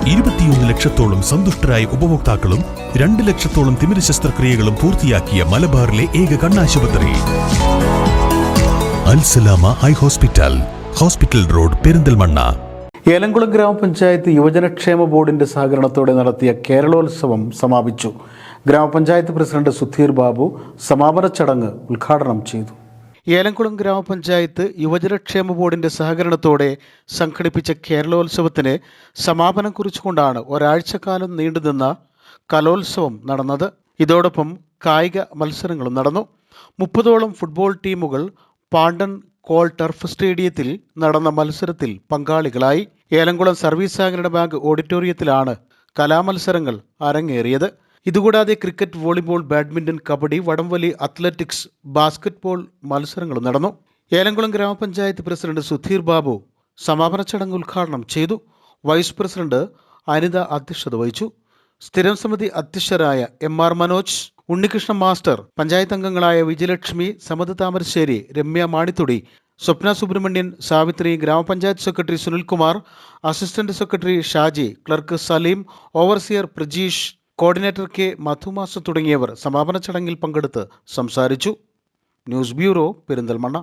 21 ലക്ഷത്തോളം സന്തുഷ്ടരായ ഉപഭോക്താക്കളും 2 ലക്ഷത്തോളം തിമിര ശസ്ത്രക്രിയകളും പൂർത്തിയാക്കിയ മലബാറിലെ ഏക കണ്ണാശുപത്രി Al Salama high hospital, hospital road, Perinthalmanna. Elamkulam ഗ്രാമപഞ്ചായത്ത് യുവജനക്ഷേമ ബോർഡിന്റെ സഹകരണത്തോടെ നടത്തിയ കേരളോത്സവം സമാപിച്ചു. ഗ്രാമപഞ്ചായത്ത് പ്രസിഡന്റ് സുധീർ ബാബു സമാപന ചടങ്ങ് ഉദ്ഘാടനം ചെയ്തു. ഏലംകുളം ഗ്രാമപഞ്ചായത്ത് യുവജനക്ഷേമ ബോർഡിന്റെ സഹകരണത്തോടെ സംഘടിപ്പിച്ച കേരളോത്സവത്തിന് സമാപനം കുറിച്ചുകൊണ്ടാണ് ഒരാഴ്ചക്കാലം നീണ്ടുനിന്ന കലോത്സവം നടന്നത്. ഇതോടൊപ്പം കായിക മത്സരങ്ങളും നടന്നു. 30ഓളം ഫുട്ബോൾ ടീമുകൾ പാണ്ടൻ കോൾ ടർഫ് സ്റ്റേഡിയത്തിൽ നടന്ന മത്സരത്തിൽ പങ്കാളികളായി. ഏലംകുളം സർവീസ് സഹകരണ ബാങ്ക് ഓഡിറ്റോറിയത്തിലാണ് കലാമത്സരങ്ങൾ അരങ്ങേറിയത്. ഇതുകൂടാതെ ക്രിക്കറ്റ്, വോളിബോൾ, ബാഡ്മിന്റൺ, കബഡി, വടംവലി, അത്ലറ്റിക്സ്, ബാസ്കറ്റ്ബോൾ മത്സരങ്ങളും നടന്നു. ഏലംകുളം ഗ്രാമപഞ്ചായത്ത് പ്രസിഡന്റ് സുധീർ ബാബു സമാപന ചടങ്ങ് ഉദ്ഘാടനം ചെയ്തു. വൈസ് പ്രസിഡന്റ് അനിത അധ്യക്ഷത വഹിച്ചു. സ്ഥിരം സമിതി അധ്യക്ഷരായ MR മനോജ്, ഉണ്ണികൃഷ്ണൻ മാസ്റ്റർ, പഞ്ചായത്ത് അംഗങ്ങളായ വിജയലക്ഷ്മി, സമത് താമരശ്ശേരി, രമ്യ മാണിത്തുടി, സ്വപ്ന സുബ്രഹ്മണ്യൻ, സാവിത്രി, ഗ്രാമപഞ്ചായത്ത് secretary Sunilkumar, assistant secretary Shaji, clerk Saleem, overseer Prajeesh, coordinator K മധുമാസ തുടങ്ങിയവർ സമാപന ചടങ്ങിൽ പങ്കെടുത്ത് സംസാരിച്ചു. News bureau, Perinthalmanna.